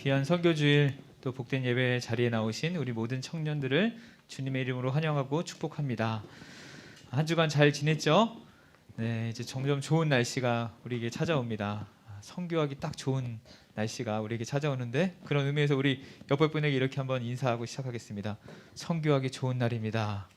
귀한 선교주일 또 복된 예배 자리에 나오신 우리 모든 청년들을 주님의 이름으로 환영하고 축복합니다. 한 주간 잘 지냈죠? 네, 이제 점점 좋은 날씨가 우리에게 찾아옵니다. 선교하기 딱 좋은 날씨가 우리에게 찾아오는데, 그런 의미에서 우리 옆에 분에게 이렇게 한번 인사하고 시작하겠습니다. 선교하기 좋은 날입니다.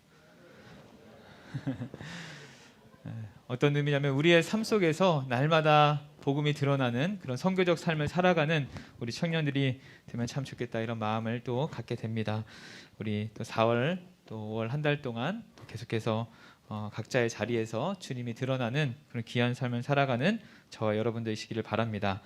어떤 의미냐면 우리의 삶 속에서 날마다 복음이 드러나는 그런 선교적 삶을 살아가는 우리 청년들이 되면 참 좋겠다, 이런 마음을 또 갖게 됩니다. 우리 또 4월 또 5월 한 달 동안 계속해서 각자의 자리에서 주님이 드러나는 그런 귀한 삶을 살아가는 저와 여러분들이시기를 바랍니다.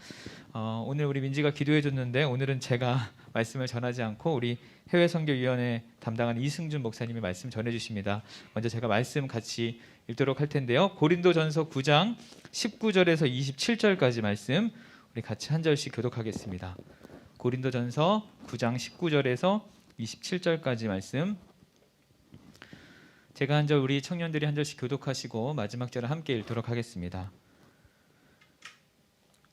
오늘 우리 민지가 기도해 줬는데, 오늘은 제가 말씀을 전하지 않고 우리 해외선교위원회 담당하는 이승준 목사님이 말씀 전해 주십니다. 먼저 제가 말씀 같이 읽도록 할 텐데요. 고린도전서 9장 19절에서 27절까지 말씀 우리 같이 한 절씩 교독하겠습니다. 고린도전서 9장 19절에서 27절까지 말씀 제가 한 절, 우리 청년들이 한 절씩 교독하시고 마지막 절을 함께 읽도록 하겠습니다.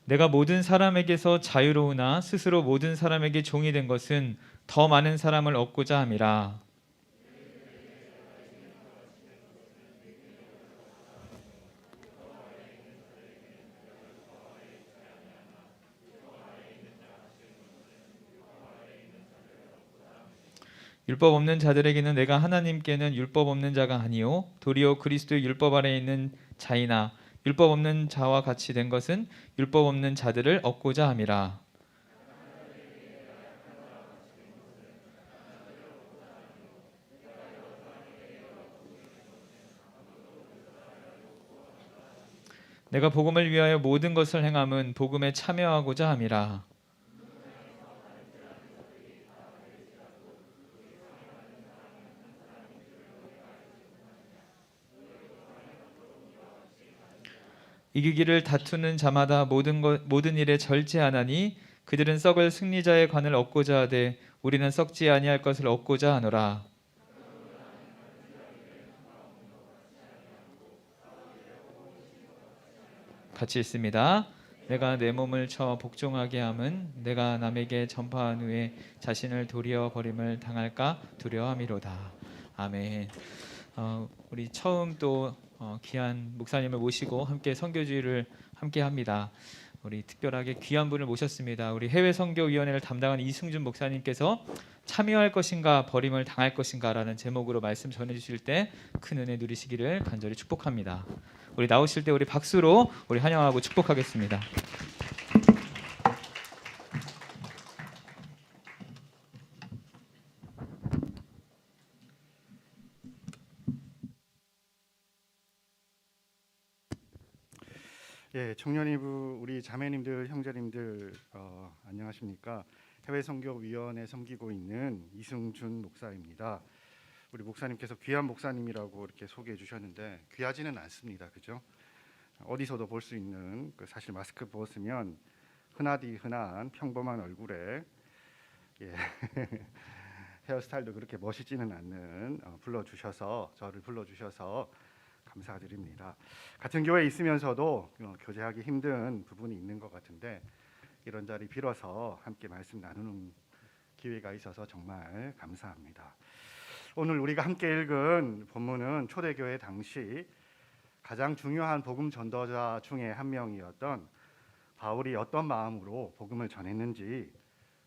내가 모든 사람에게서 자유로우나 스스로 모든 사람에게 종이 된 것은 더 많은 사람을 얻고자 함이라. 율법 없는 자들에게는 내가 하나님께는 율법 없는 자가 아니요 도리어 그리스도의 율법 아래에 있는 자이나 율법 없는 자와 같이 된 것은 율법 없는 자들을 얻고자 함이라. 내가 복음을 위하여 모든 것을 행함은 복음에 참여하고자 함이라. 이기기를 다투는 자마다 모든 일에 절제하나니 그들은 썩을 승리자의 관을 얻고자 하되 우리는 썩지 아니할 것을 얻고자 하노라. 같이 읽습니다. 내가 내 몸을 쳐 복종하게 함은 내가 남에게 전파한 후에 자신을 도리어 버림을 당할까 두려워함이로다. 아멘. 우리 처음 또 귀한 목사님을 모시고 함께 선교주의를 함께 합니다. 우리 특별하게 귀한 분을 모셨습니다. 우리 해외선교위원회를 담당하는 이승준 목사님께서 참여할 것인가 버림을 당할 것인가 라는 제목으로 말씀 전해주실 때 큰 은혜 누리시기를 간절히 축복합니다. 우리 나오실 때 우리 박수로 우리 환영하고 축복하겠습니다. 예, 청년이부 우리 자매님들, 형제님들 안녕하십니까? 해외선교위원회 섬기고 있는 이승준 목사입니다. 우리 목사님께서 귀한 목사님이라고 이렇게 소개해 주셨는데 귀하지는 않습니다, 그죠? 어디서도 볼 수 있는 사실 마스크 벗으면 흔하디 흔한 평범한 얼굴에 헤어스타일도 그렇게 멋있지는 않는 저를 불러주셔서 감사드립니다. 같은 교회에 있으면서도 교제하기 힘든 부분이 있는 것 같은데 이런 자리 빌어서 함께 말씀 나누는 기회가 있어서 정말 감사합니다. 오늘 우리가 함께 읽은 본문은 초대교회 당시 가장 중요한 복음 전도자 중에 한 명이었던 바울이 어떤 마음으로 복음을 전했는지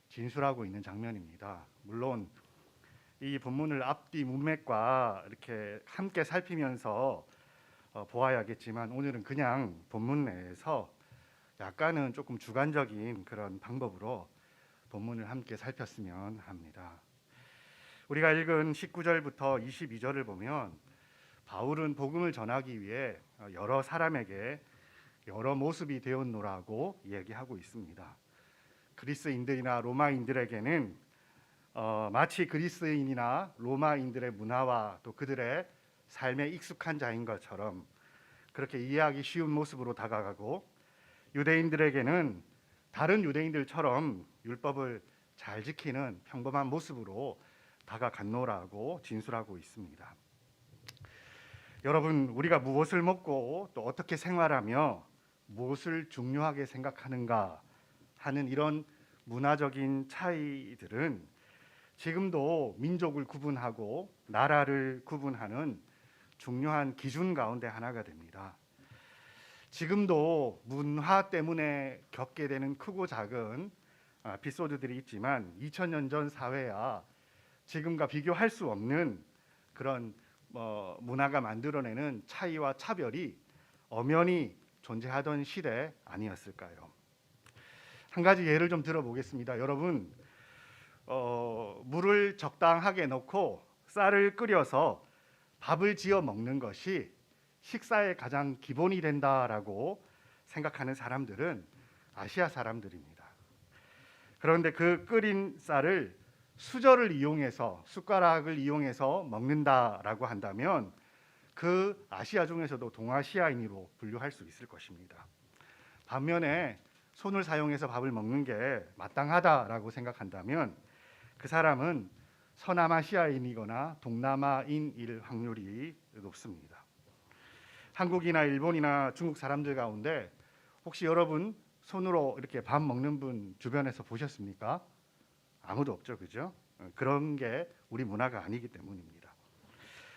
진술하고 있는 장면입니다. 물론 이 본문을 앞뒤 문맥과 이렇게 함께 살피면서 보아야겠지만 오늘은 그냥 본문 내에서 약간은 조금 주관적인 그런 방법으로 본문을 함께 살폈으면 합니다. 우리가 읽은 19절부터 22절을 보면 바울은 복음을 전하기 위해 여러 사람에게 여러 모습이 되었노라고 이야기하고 있습니다. 그리스인들이나 로마인들에게는 마치 그리스인이나 로마인들의 문화와 또 그들의 삶에 익숙한 자인 것처럼 그렇게 이해하기 쉬운 모습으로 다가가고, 유대인들에게는 다른 유대인들처럼 율법을 잘 지키는 평범한 모습으로 다가갔노라고 진술하고 있습니다. 여러분, 우리가 무엇을 먹고 또 어떻게 생활하며 무엇을 중요하게 생각하는가 하는 이런 문화적인 차이들은 지금도 민족을 구분하고 나라를 구분하는 중요한 기준 가운데 하나가 됩니다. 지금도 문화 때문에 겪게 되는 크고 작은 에피소드들이 있지만 2000년 전 사회야 지금과 비교할 수 없는 그런 문화가 만들어내는 차이와 차별이 엄연히 존재하던 시대 아니었을까요? 한 가지 예를 좀 들어보겠습니다. 여러분, 물을 적당하게 넣고 쌀을 끓여서 밥을 지어 먹는 것이 식사의 가장 기본이 된다라고 생각하는 사람들은 아시아 사람들입니다. 그런데 그 끓인 쌀을 수저를 이용해서 숟가락을 이용해서 먹는다라고 한다면 그 아시아 중에서도 동아시아인으로 분류할 수 있을 것입니다. 반면에 손을 사용해서 밥을 먹는 게 마땅하다라고 생각한다면 그 사람은 서남아시아인이거나 동남아인일 확률이 높습니다. 한국이나 일본이나 중국 사람들 가운데 혹시 여러분 손으로 이렇게 밥 먹는 분 주변에서 보셨습니까? 아무도 없죠, 그죠? 그런 게 우리 문화가 아니기 때문입니다.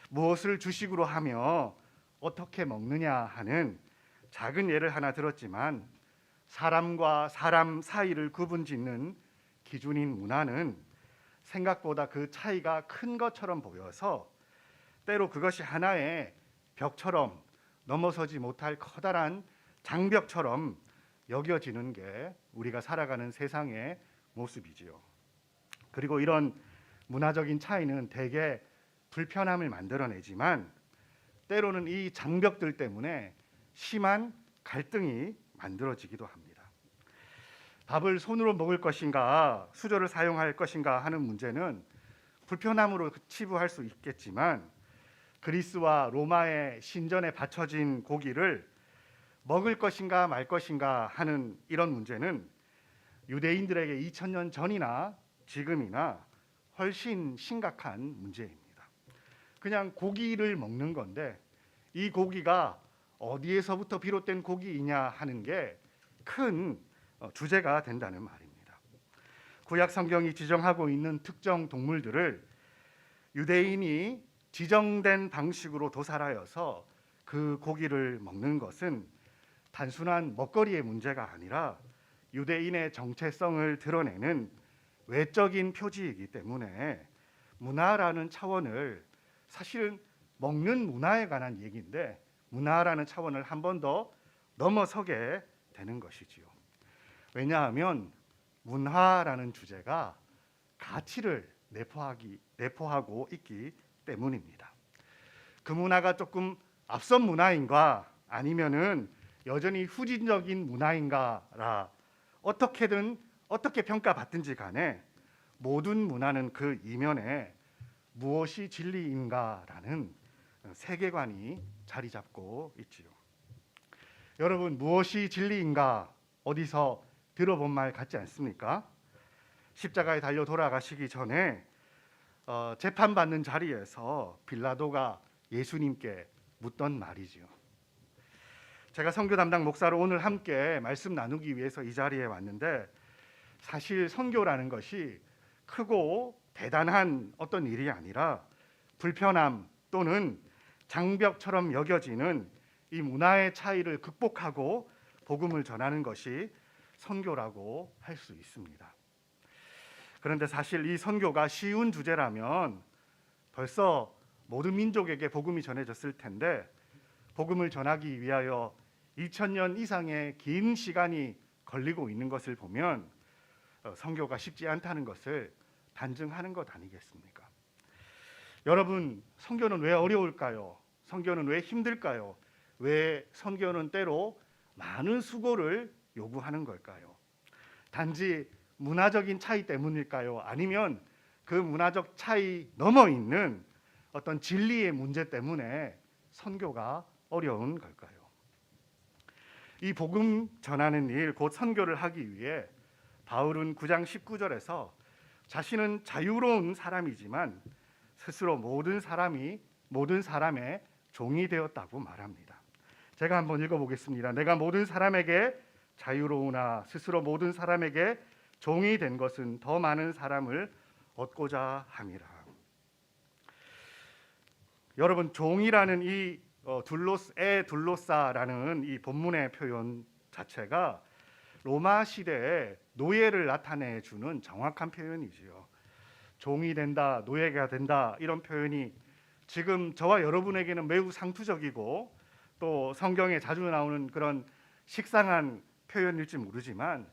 무엇을 주식으로 하며 어떻게 먹느냐 하는 작은 예를 하나 들었지만 사람과 사람 사이를 구분짓는 기준인 문화는 생각보다 그 차이가 큰 것처럼 보여서 때로 그것이 하나의 벽처럼 넘어서지 못할 커다란 장벽처럼 여겨지는 게 우리가 살아가는 세상의 모습이지요. 그리고 이런 문화적인 차이는 대개 불편함을 만들어내지만 때로는 이 장벽들 때문에 심한 갈등이 만들어지기도 합니다. 밥을 손으로 먹을 것인가 수저를 사용할 것인가 하는 문제는 불편함으로 치부할 수 있겠지만 그리스와 로마의 신전에 바쳐진 고기를 먹을 것인가 말 것인가 하는 이런 문제는 유대인들에게 2000년 전이나 지금이나 훨씬 심각한 문제입니다. 그냥 고기를 먹는 건데 이 고기가 어디에서부터 비롯된 고기이냐 하는 게 큰 주제가 된다는 말입니다. 구약 성경이 지정하고 있는 특정 동물들을 유대인이 지정된 방식으로 도살하여서 그 고기를 먹는 것은 단순한 먹거리의 문제가 아니라 유대인의 정체성을 드러내는 외적인 표지이기 때문에 문화라는 차원을 사실은 먹는 문화에 관한 얘기인데 문화라는 차원을 한 번 더 넘어서게 되는 것이지요. 왜냐하면 문화라는 주제가 가치를 내포하고 있기 때문입니다. 그 문화가 조금 앞선 문화인가 아니면은 여전히 후진적인 문화인가라 어떻게 평가받든지 간에 모든 문화는 그 이면에 무엇이 진리인가라는 세계관이 자리 잡고 있지요. 여러분, 무엇이 진리인가 어디서 들어본 말 같지 않습니까? 십자가에 달려 돌아가시기 전에 재판받는 자리에서 빌라도가 예수님께 묻던 말이지요. 제가 선교 담당 목사로 오늘 함께 말씀 나누기 위해서 이 자리에 왔는데 사실 선교라는 것이 크고 대단한 어떤 일이 아니라 불편함 또는 장벽처럼 여겨지는 이 문화의 차이를 극복하고 복음을 전하는 것이 선교라고 할 수 있습니다. 그런데 사실 이 선교가 쉬운 주제라면 벌써 모든 민족에게 복음이 전해졌을 텐데 복음을 전하기 위하여 2000년 이상의 긴 시간이 걸리고 있는 것을 보면 선교가 쉽지 않다는 것을 단증하는 것 아니겠습니까? 여러분, 선교는 왜 어려울까요? 선교는 왜 힘들까요? 왜 선교는 때로 많은 수고를 요구하는 걸까요? 단지 문화적인 차이 때문일까요? 아니면 그 문화적 차이 넘어 있는 어떤 진리의 문제 때문에 선교가 어려운 걸까요? 이 복음 전하는 일, 곧 선교를 하기 위해 바울은 9장 19절에서 자신은 자유로운 사람이지만 스스로 모든 사람의 종이 되었다고 말합니다. 제가 한번 읽어보겠습니다. 내가 모든 사람에게 자유로우나 스스로 모든 사람에게 종이 된 것은 더 많은 사람을 얻고자 함이라. 여러분, 종이라는 이 둘로싸라는 이 본문의 표현 자체가 로마 시대의 노예를 나타내 주는 정확한 표현이지요. 종이 된다, 노예가 된다, 이런 표현이 지금 저와 여러분에게는 매우 상투적이고 또 성경에 자주 나오는 그런 식상한 표현일지 모르지만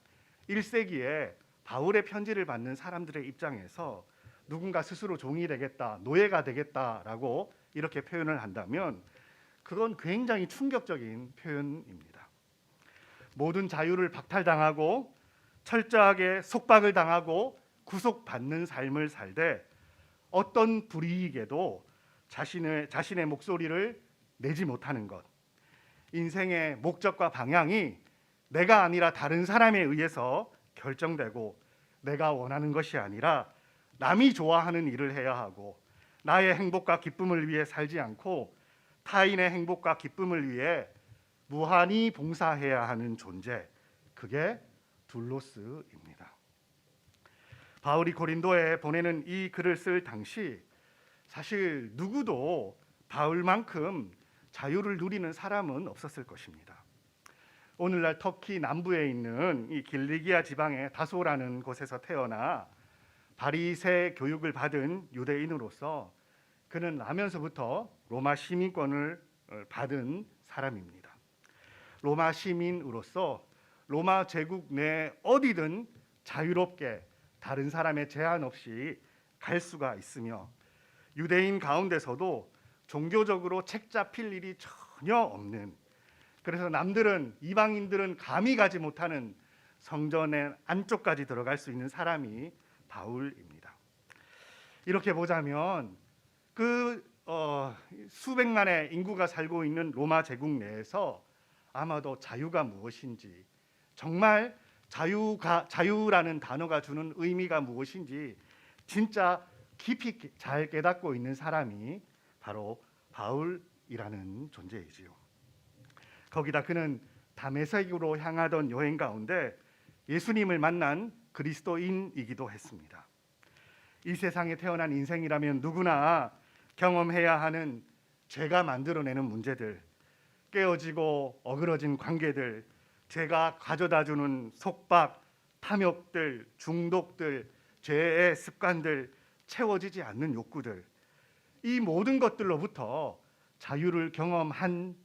1세기에 바울의 편지를 받는 사람들의 입장에서 누군가 스스로 종이 되겠다, 노예가 되겠다라고 이렇게 표현을 한다면 그건 굉장히 충격적인 표현입니다. 모든 자유를 박탈당하고 철저하게 속박을 당하고 구속받는 삶을 살되 어떤 불이익에도 자신의 목소리를 내지 못하는 것, 인생의 목적과 방향이 내가 아니라 다른 사람에 의해서 결정되고 내가 원하는 것이 아니라 남이 좋아하는 일을 해야 하고 나의 행복과 기쁨을 위해 살지 않고 타인의 행복과 기쁨을 위해 무한히 봉사해야 하는 존재, 그게 둘로스입니다. 바울이 고린도에 보내는 이 글을 쓸 당시 사실 누구도 바울만큼 자유를 누리는 사람은 없었을 것입니다. 오늘날 터키 남부에 있는 이 길리기아 지방의 다소라는 곳에서 태어나 바리새 교육을 받은 유대인으로서 그는 나면서부터 로마 시민권을 받은 사람입니다. 로마 시민으로서 로마 제국 내 어디든 자유롭게 다른 사람의 제한 없이 갈 수가 있으며 유대인 가운데서도 종교적으로 책 잡힐 일이 전혀 없는, 그래서 남들은, 이방인들은 감히 가지 못하는 성전의 안쪽까지 들어갈 수 있는 사람이 바울입니다. 이렇게 보자면 수백만의 인구가 살고 있는 로마 제국 내에서 아마도 자유가 무엇인지, 정말 자유라는 단어가 주는 의미가 무엇인지 진짜 깊이 잘 깨닫고 있는 사람이 바로 바울이라는 존재이지요. 거기다 그는 다메섹으로 향하던 여행 가운데 예수님을 만난 그리스도인이기도 했습니다. 이 세상에 태어난 인생이라면 누구나 경험해야 하는 죄가 만들어내는 문제들, 깨어지고 어그러진 관계들, 죄가 가져다주는 속박, 탐욕들, 중독들, 죄의 습관들, 채워지지 않는 욕구들, 이 모든 것들로부터 자유를 경험한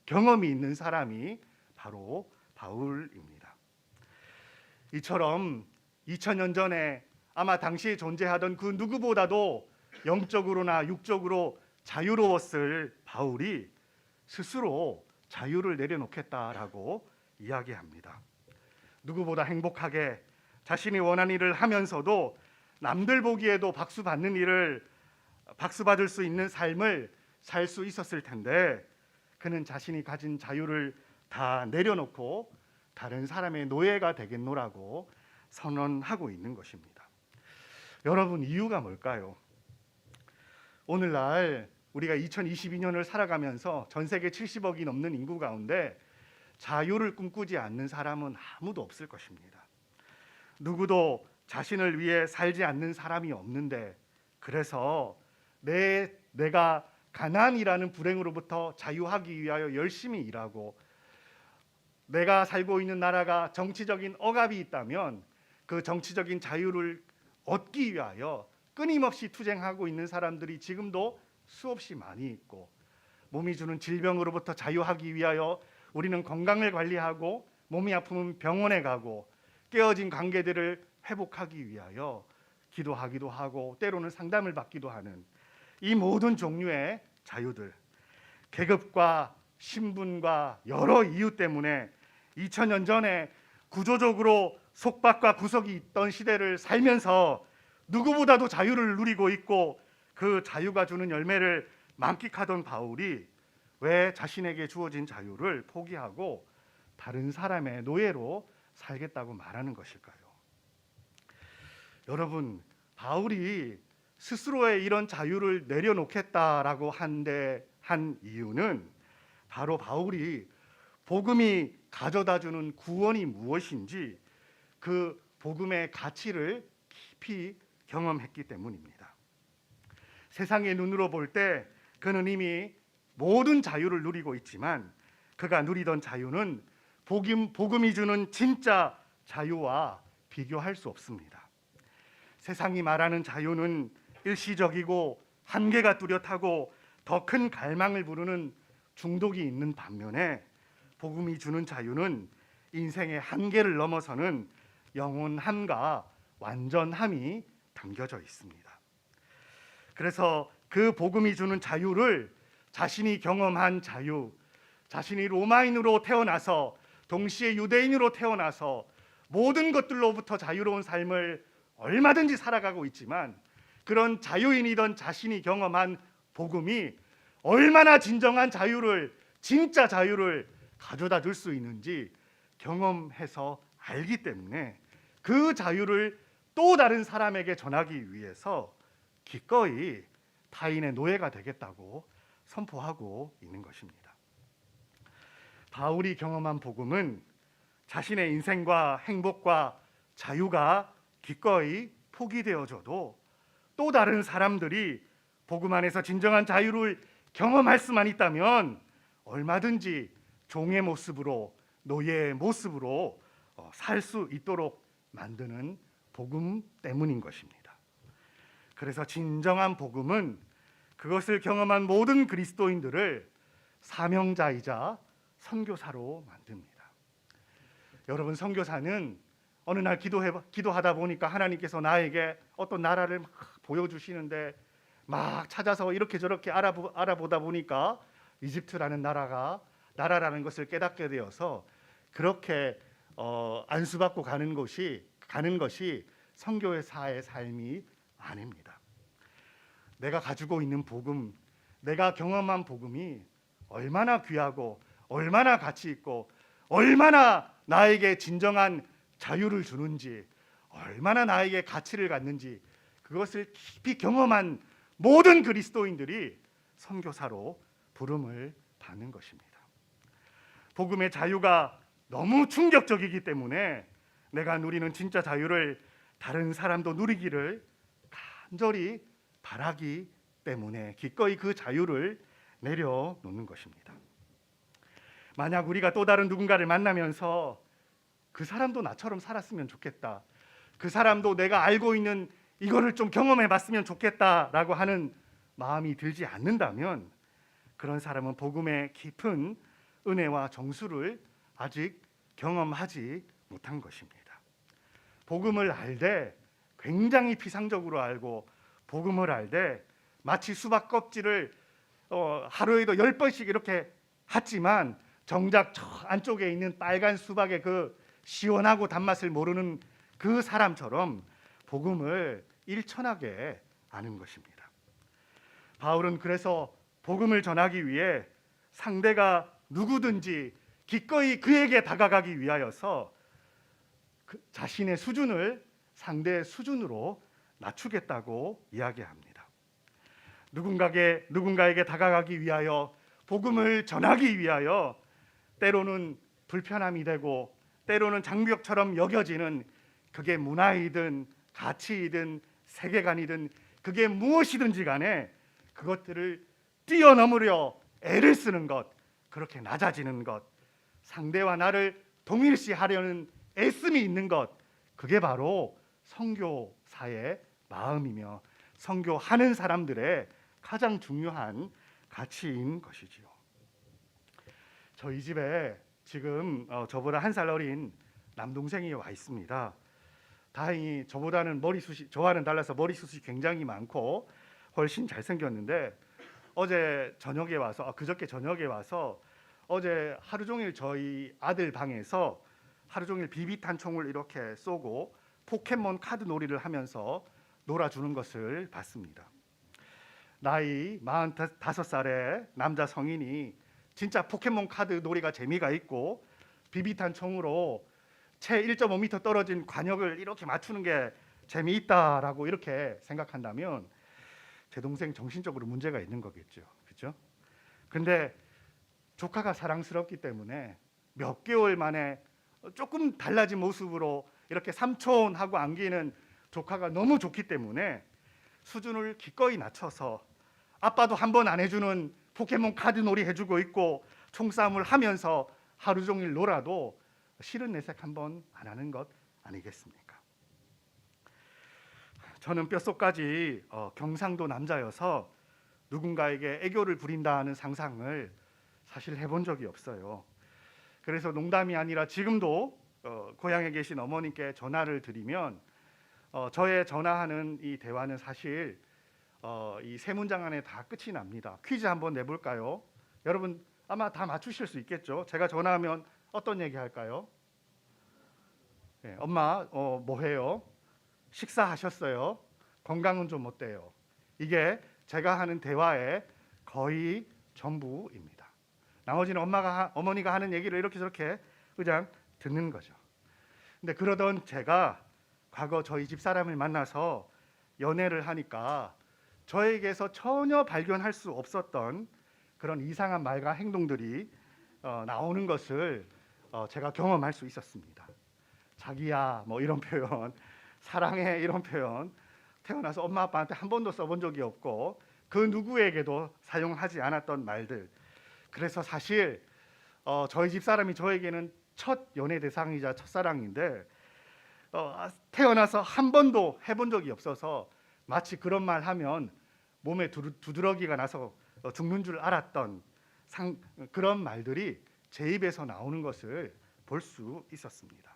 경험이 있는 사람이 바로 바울입니다. 이처럼 2000년 전에 아마 당시에 존재하던 그 누구보다도 영적으로나 육적으로 자유로웠을 바울이 스스로 자유를 내려놓겠다라고 이야기합니다. 누구보다 행복하게 자신이 원하는 일을 하면서도 남들 보기에도 박수 받을 수 있는 삶을 살 수 있었을 텐데 그는 자신이 가진 자유를 다 내려놓고 다른 사람의 노예가 되겠노라고 선언하고 있는 것입니다. 여러분, 이유가 뭘까요? 오늘날 우리가 2022년을 살아가면서 전 세계 70억이 넘는 인구 가운데 자유를 꿈꾸지 않는 사람은 아무도 없을 것입니다. 누구도 자신을 위해 살지 않는 사람이 없는데, 그래서 내가 가난이라는 불행으로부터 자유하기 위하여 열심히 일하고, 내가 살고 있는 나라가 정치적인 억압이 있다면 그 정치적인 자유를 얻기 위하여 끊임없이 투쟁하고 있는 사람들이 지금도 수없이 많이 있고, 몸이 주는 질병으로부터 자유하기 위하여 우리는 건강을 관리하고 몸이 아프면 병원에 가고 깨어진 관계들을 회복하기 위하여 기도하기도 하고 때로는 상담을 받기도 하는 이 모든 종류의 자유들, 계급과 신분과 여러 이유 때문에 2000년 전에 구조적으로 속박과 구속이 있던 시대를 살면서 누구보다도 자유를 누리고 있고 그 자유가 주는 열매를 만끽하던 바울이 왜 자신에게 주어진 자유를 포기하고 다른 사람의 노예로 살겠다고 말하는 것일까요? 여러분, 바울이 스스로의 이런 자유를 내려놓겠다라고 한 이유는 바로 바울이 복음이 가져다주는 구원이 무엇인지 그 복음의 가치를 깊이 경험했기 때문입니다. 세상의 눈으로 볼 때 그는 이미 모든 자유를 누리고 있지만 그가 누리던 자유는 복음이 주는 진짜 자유와 비교할 수 없습니다. 세상이 말하는 자유는 일시적이고 한계가 뚜렷하고 더 큰 갈망을 부르는 중독이 있는 반면에 복음이 주는 자유는 인생의 한계를 넘어서는 영원함과 완전함이 담겨져 있습니다. 그래서 그 복음이 주는 자유를 자신이 경험한 자유, 자신이 로마인으로 태어나서 동시에 유대인으로 태어나서 모든 것들로부터 자유로운 삶을 얼마든지 살아가고 있지만 그런 자유인이던 자신이 경험한 복음이 얼마나 진정한 자유를, 진짜 자유를 가져다 줄 수 있는지 경험해서 알기 때문에 그 자유를 또 다른 사람에게 전하기 위해서 기꺼이 타인의 노예가 되겠다고 선포하고 있는 것입니다. 바울이 경험한 복음은 자신의 인생과 행복과 자유가 기꺼이 포기되어져도 또 다른 사람들이 복음 안에서 진정한 자유를 경험할 수만 있다면 얼마든지 종의 모습으로, 노예의 모습으로 살 수 있도록 만드는 복음 때문인 것입니다. 그래서 진정한 복음은 그것을 경험한 모든 그리스도인들을 사명자이자 선교사로 만듭니다. 여러분, 선교사는 어느 날 기도하다 보니까 하나님께서 나에게 어떤 나라를 막 보여주시는데 막 찾아서 이렇게 저렇게 알아보다 보니까 이집트라는 나라라는 것을 깨닫게 되어서 그렇게 안수받고 가는 것이 선교사의 삶이 아닙니다. 내가 가지고 있는 복음, 내가 경험한 복음이 얼마나 귀하고 얼마나 가치 있고 얼마나 나에게 진정한 자유를 주는지, 얼마나 나에게 가치를 갖는지 그것을 깊이 경험한 모든 그리스도인들이 선교사로 부름을 받는 것입니다. 복음의 자유가 너무 충격적이기 때문에 내가 누리는 진짜 자유를 다른 사람도 누리기를 간절히 바라기 때문에 기꺼이 그 자유를 내려놓는 것입니다. 만약 우리가 또 다른 누군가를 만나면서 그 사람도 나처럼 살았으면 좋겠다, 그 사람도 내가 알고 있는 이거를 좀 경험해 봤으면 좋겠다라고 하는 마음이 들지 않는다면 그런 사람은 복음의 깊은 은혜와 정수를 아직 경험하지 못한 것입니다. 복음을 알되 굉장히 피상적으로 알고 복음을 알되 마치 수박 껍질을 하루에도 10번씩 이렇게 했지만 정작 저 안쪽에 있는 빨간 수박의 그 시원하고 단맛을 모르는 그 사람처럼 복음을 일천하게 아는 것입니다. 바울은 그래서 복음을 전하기 위해 상대가 누구든지 기꺼이 그에게 다가가기 위하여서 자신의 수준을 상대의 수준으로 낮추겠다고 이야기합니다. 누군가에게 다가가기 위하여 복음을 전하기 위하여 때로는 불편함이 되고 때로는 장벽처럼 여겨지는 그게 문화이든 가치이든 세계관이든 그게 무엇이든지 간에 그것들을 뛰어넘으려 애를 쓰는 것, 그렇게 낮아지는 것, 상대와 나를 동일시하려는 애씀이 있는 것, 그게 바로 선교사의 마음이며 선교하는 사람들의 가장 중요한 가치인 것이지요. 저희 집에 지금 저보다 한 살 어린 남동생이 와 있습니다. 다행히 저와는 달라서 머리숱이 굉장히 많고 훨씬 잘생겼는데 그저께 저녁에 와서 어제 하루 종일 저희 아들 방에서 하루 종일 비비탄 총을 이렇게 쏘고 포켓몬 카드 놀이를 하면서 놀아주는 것을 봤습니다. 나이 45살의 남자 성인이 진짜 포켓몬 카드 놀이가 재미가 있고 비비탄 총으로 채 1.5m 떨어진 관역을 이렇게 맞추는 게 재미있다라고 이렇게 생각한다면 제 동생 정신적으로 문제가 있는 거겠죠. 그렇죠? 근데 조카가 사랑스럽기 때문에 몇 개월 만에 조금 달라진 모습으로 이렇게 삼촌하고 안기는 조카가 너무 좋기 때문에 수준을 기꺼이 낮춰서 아빠도 한 번 안 해주는 포켓몬 카드 놀이 해주고 있고 총싸움을 하면서 하루 종일 놀아도 실은 내색 한 번 안 하는 것 아니겠습니까? 저는 뼛속까지 경상도 남자여서 누군가에게 애교를 부린다는 상상을 사실 해본 적이 없어요. 그래서 농담이 아니라 지금도 고향에 계신 어머니께 전화를 드리면 저의 전화하는 이 대화는 사실 이 세 문장 안에 다 끝이 납니다. 퀴즈 한번 내볼까요? 여러분 아마 다 맞추실 수 있겠죠? 제가 전화하면 어떤 얘기 할까요? 네, 엄마 뭐 해요? 식사하셨어요? 건강은 좀 어때요? 이게 제가 하는 대화의 거의 전부입니다. 나머지는 어머니가 하는 얘기를 이렇게 저렇게 그냥 듣는 거죠. 근데 그러던 제가 과거 저희 집사람을 만나서 연애를 하니까 저에게서 전혀 발견할 수 없었던 그런 이상한 말과 행동들이 나오는 것을 제가 경험할 수 있었습니다. 자기야 뭐 이런 표현, 사랑해 이런 표현 태어나서 엄마 아빠한테 한 번도 써본 적이 없고 그 누구에게도 사용하지 않았던 말들. 그래서 사실 저희 집사람이 저에게는 첫 연애 대상이자 첫사랑인데 태어나서 한 번도 해본 적이 없어서 마치 그런 말 하면 몸에 두드러기가 나서 죽는 줄 알았던 그런 말들이 제 입에서 나오는 것을 볼 수 있었습니다.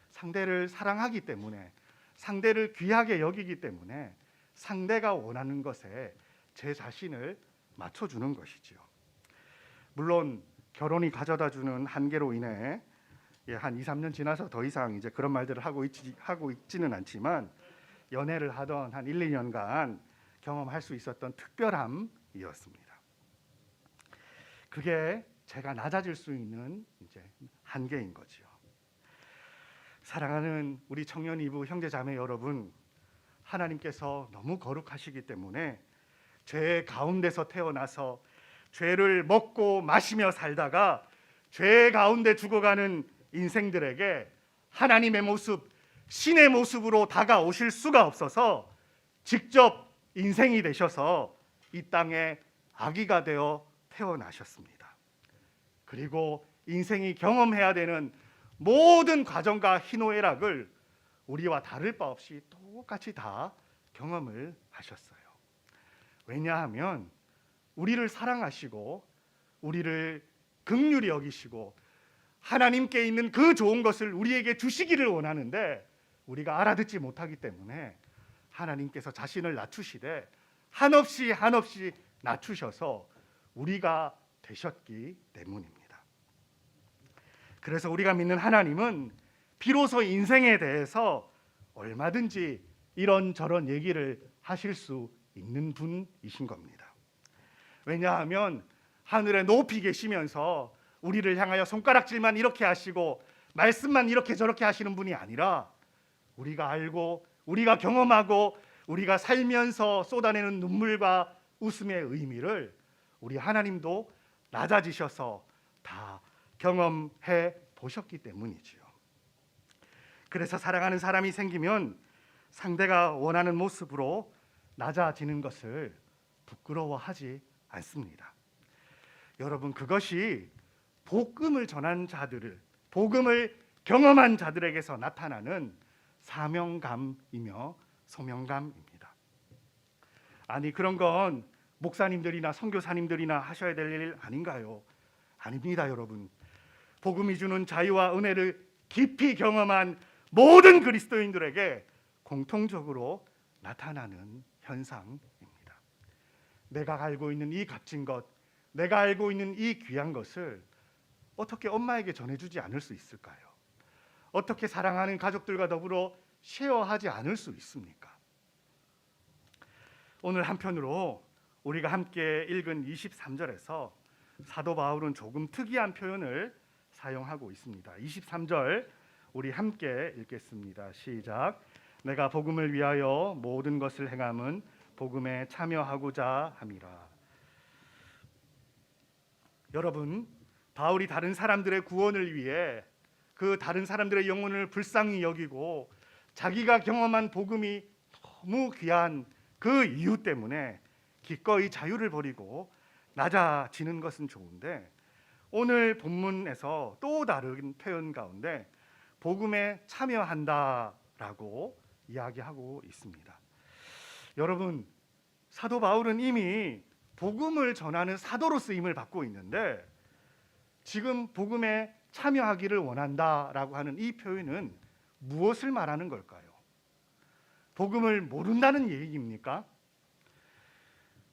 상대를 사랑하기 때문에, 상대를 귀하게 여기기 때문에 상대가 원하는 것에 제 자신을 맞춰주는 것이지요. 물론 결혼이 가져다주는 한계로 인해 한 2, 3년 지나서 더 이상 이제 그런 말들을 하고 있지는 않지만 연애를 하던 한 1, 2년간 경험할 수 있었던 특별함이었습니다. 그게 제가 낮아질 수 있는 이제 한계인 거지요. 사랑하는 우리 청년 이부 형제 자매 여러분, 하나님께서 너무 거룩하시기 때문에 죄 가운데서 태어나서 죄를 먹고 마시며 살다가 죄 가운데 죽어가는 인생들에게 하나님의 모습, 신의 모습으로 다가오실 수가 없어서 직접 인생이 되셔서 이 땅에 아기가 되어 태어나셨습니다. 그리고 인생이 경험해야 되는 모든 과정과 희노애락을 우리와 다를 바 없이 똑같이 다 경험을 하셨어요. 왜냐하면 우리를 사랑하시고 우리를 긍휼히 여기시고 하나님께 있는 그 좋은 것을 우리에게 주시기를 원하는데 우리가 알아듣지 못하기 때문에 하나님께서 자신을 낮추시되 한없이 낮추셔서 우리가 되셨기 때문입니다. 그래서 우리가 믿는 하나님은 비로소 인생에 대해서 얼마든지 이런저런 얘기를 하실 수 있는 분이신 겁니다. 왜냐하면 하늘에 높이 계시면서 우리를 향하여 손가락질만 이렇게 하시고 말씀만 이렇게 저렇게 하시는 분이 아니라 우리가 알고 우리가 경험하고 우리가 살면서 쏟아내는 눈물과 웃음의 의미를 우리 하나님도 낮아지셔서 다 경험해 보셨기 때문이지요. 그래서 사랑하는 사람이 생기면 상대가 원하는 모습으로 낮아지는 것을 부끄러워하지 않습니다. 여러분, 그것이 복음을 전한 자들을, 복음을 경험한 자들에게서 나타나는 사명감이며 소명감입니다. 아니, 그런 건 목사님들이나 선교사님들이나 하셔야 될 일 아닌가요? 아닙니다, 여러분. 복음이 주는 자유와 은혜를 깊이 경험한 모든 그리스도인들에게 공통적으로 나타나는 현상입니다. 내가 알고 있는 이 값진 것, 내가 알고 있는 이 귀한 것을 어떻게 엄마에게 전해주지 않을 수 있을까요? 어떻게 사랑하는 가족들과 더불어 쉐어하지 않을 수 있습니까? 오늘 한편으로 우리가 함께 읽은 23절에서 사도 바울은 조금 특이한 표현을 사용하고 있습니다. 23절 우리 함께 읽겠습니다. 시작. 내가 복음을 위하여 모든 것을 행함은 복음에 참여하고자 함이라. 여러분, 바울이 다른 사람들의 구원을 위해 그 다른 사람들의 영혼을 불쌍히 여기고 자기가 경험한 복음이 너무 귀한 그 이유 때문에 기꺼이 자유를 버리고 낮아지는 것은 좋은데, 오늘 본문에서 또 다른 표현 가운데 복음에 참여한다라고 이야기하고 있습니다. 여러분, 사도 바울은 이미 복음을 전하는 사도로 쓰임을 받고 있는데 지금 복음에 참여하기를 원한다라고 하는 이 표현은 무엇을 말하는 걸까요? 복음을 모른다는 얘기입니까?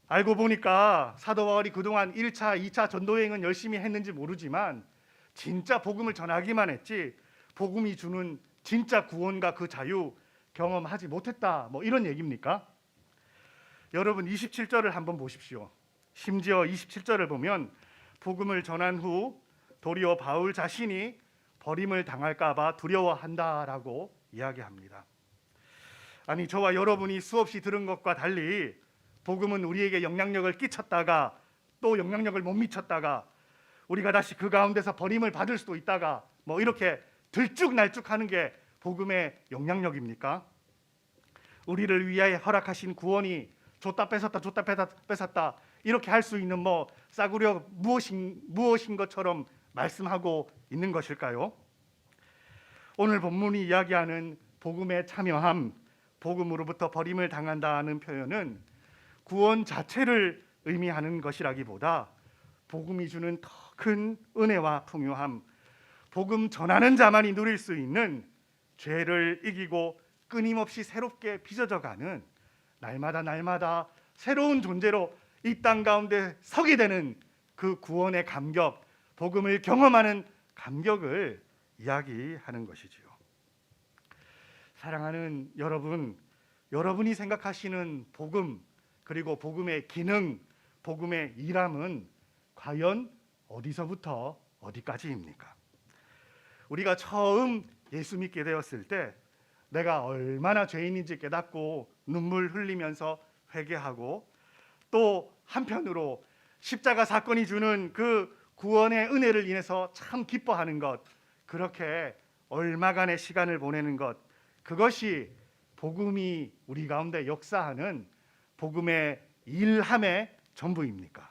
알고 보니까 사도 바울이 그동안 1차, 2차 전도여행은 열심히 했는지 모르지만 진짜 복음을 전하기만 했지 복음이 주는 진짜 구원과 그 자유 경험하지 못했다, 뭐 이런 얘기입니까? 여러분 27절을 한번 보십시오. 심지어 27절을 보면 복음을 전한 후 도리어 바울 자신이 버림을 당할까 봐 두려워한다라고 이야기합니다. 아니, 저와 여러분이 수없이 들은 것과 달리 복음은 우리에게 영향력을 끼쳤다가 또 영향력을 못 미쳤다가 우리가 다시 그 가운데서 버림을 받을 수도 있다가 뭐 이렇게 들쭉날쭉하는 게 복음의 영향력입니까? 우리를 위하여 허락하신 구원이 줬다 뺏었다 이렇게 할 수 있는 뭐 싸구려 무엇인 것처럼 말씀하고 있는 것일까요? 오늘 본문이 이야기하는 복음에 참여함, 복음으로부터 버림을 당한다는 표현은 구원 자체를 의미하는 것이라기보다 복음이 주는 더 큰 은혜와 풍요함, 복음 전하는 자만이 누릴 수 있는 죄를 이기고 끊임없이 새롭게 빚어져가는 날마다 새로운 존재로 이 땅 가운데 서게 되는 그 구원의 감격, 복음을 경험하는 감격을 이야기하는 것이지요. 사랑하는 여러분, 여러분이 생각하시는 복음, 그리고 복음의 기능, 복음의 일함은 과연 어디서부터 어디까지입니까? 우리가 처음 예수 믿게 되었을 때 내가 얼마나 죄인인지 깨닫고 눈물 흘리면서 회개하고, 또 한편으로 십자가 사건이 주는 그 구원의 은혜를 인해서 참 기뻐하는 것, 그렇게 얼마간의 시간을 보내는 것, 그것이 복음이 우리 가운데 역사하는 복음의 일함의 전부입니까?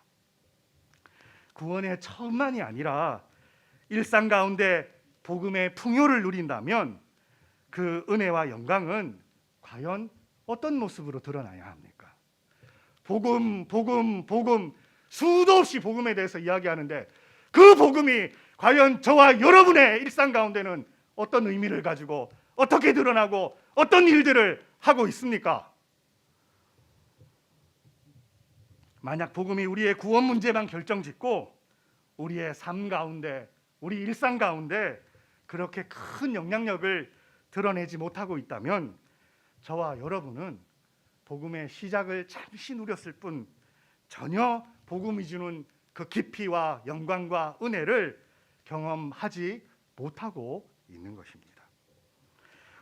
구원의 처음만이 아니라 일상 가운데 복음의 풍요를 누린다면 그 은혜와 영광은 과연 어떤 모습으로 드러나야 합니까? 복음 수도 없이 복음에 대해서 이야기하는데 그 복음이 과연 저와 여러분의 일상 가운데는 어떤 의미를 가지고 어떻게 드러나고 어떤 일들을 하고 있습니까? 만약 복음이 우리의 구원 문제만 결정짓고 우리의 삶 가운데, 우리 일상 가운데 그렇게 큰 영향력을 드러내지 못하고 있다면 저와 여러분은 복음의 시작을 잠시 누렸을 뿐 전혀 복음이 주는 그 깊이와 영광과 은혜를 경험하지 못하고 있는 것입니다.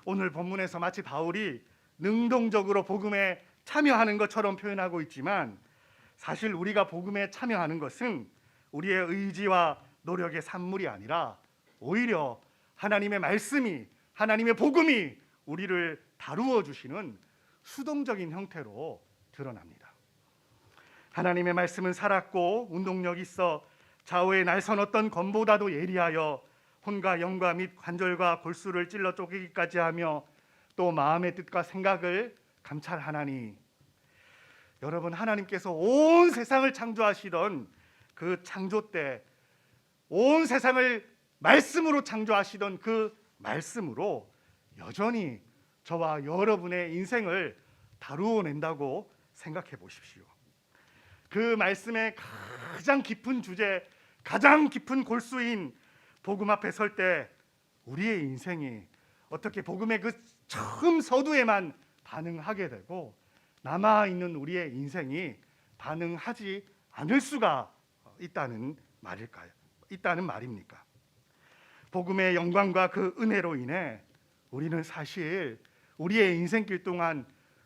오늘 본문에서 마치 바울이 능동적으로 복음에 참여하는 것처럼 표현하고 있지만 사실 우리가 복음에 참여하는 것은 우리의 의지와 노력의 산물이 아니라 오히려 하나님의 말씀이, 하나님의 복음이 우리를 다루어 주시는 수동적인 형태로 드러납니다. 하나님의 말씀은 살았고 운동력 있어 좌우에 날선 어떤 검보다도 예리하여 혼과 영과 및 관절과 골수를 찔러 쪼개기까지 하며 또 마음의 뜻과 생각을 감찰하나니. 여러분, 하나님께서 온 세상을 창조하시던 그 창조 때 온 세상을 말씀으로 창조하시던 그 말씀으로 여전히 저와 여러분의 인생을 다루어낸다고 생각해 보십시오. 그 말씀의 가장 깊은 주제, 가장 깊은 골수인 복음 앞에 설 때 우리의 인생이 어떻게 복음의 그 처음 서두에만 반응하게 되고 남아있는 우리의 인생이 반응하지 않을 수가 있다는 말입니까? 복음의 영광과 그 은혜로 인해 우리는 사실 우리의 인생길 동안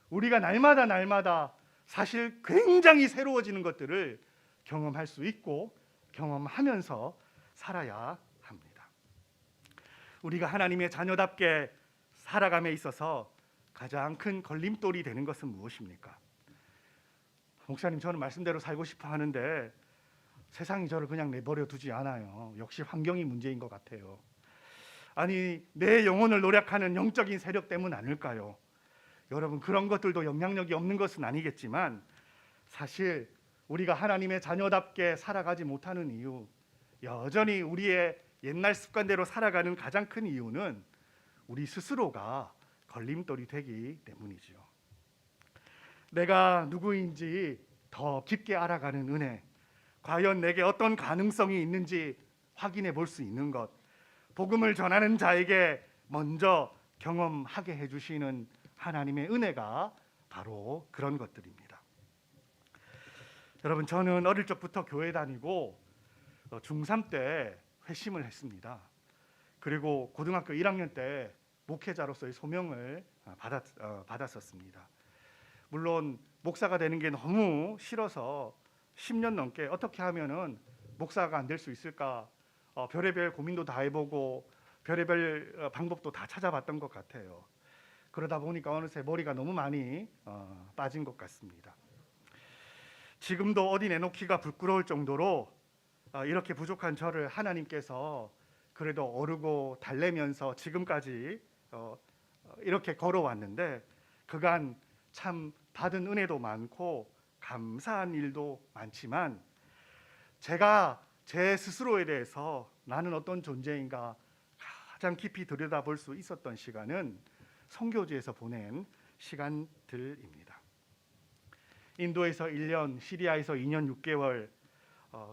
우리가 날마다 사실 굉장히 새로워지는 것들을 경험할 수 있고 경험하면서 살아야 합니다. 우리가 하나님의 자녀답게 살아감에 있어서 가장 큰 걸림돌이 되는 것은 무엇입니까? 목사님, 저는 말씀대로 살고 싶어 하는데 세상이 저를 그냥 내버려 두지 않아요. 역시 환경이 문제인 것 같아요. 아니, 내 영혼을 노력하는 영적인 세력 때문 아닐까요? 여러분, 그런 것들도 영향력이 없는 것은 아니겠지만 사실 우리가 하나님의 자녀답게 살아가지 못하는 이유, 여전히 우리의 옛날 습관대로 살아가는 가장 큰 이유는 우리 스스로가 걸림돌이 되기 때문이죠. 내가 누구인지 더 깊게 알아가는 은혜, 과연 내게 어떤 가능성이 있는지 확인해 볼 수 있는 것, 복음을 전하는 자에게 먼저 경험하게 해주시는 하나님의 은혜가 바로 그런 것들입니다. 여러분, 저는 어릴 적부터 교회 다니고 중3 때 회심을 했습니다. 그리고 고등학교 1학년 때 목회자로서의 소명을 받았었습니다. 물론 목사가 되는 게 너무 싫어서 10년 넘게 어떻게 하면은 목사가 안 될 수 있을까, 별의별 고민도 다 해보고 별의별 방법도 다 찾아봤던 것 같아요. 그러다 보니까 어느새 머리가 너무 많이 빠진 것 같습니다. 지금도 어디 내놓기가 부끄러울 정도로 이렇게 부족한 저를 하나님께서 그래도 어르고 달래면서 지금까지 이렇게 걸어왔는데, 그간 참 받은 은혜도 많고 감사한 일도 많지만 제가 제 스스로에 대해서 나는 어떤 존재인가 가장 깊이 들여다볼 수 있었던 시간은 선교지에서 보낸 시간들입니다. 인도에서 1년, 시리아에서 2년 6개월,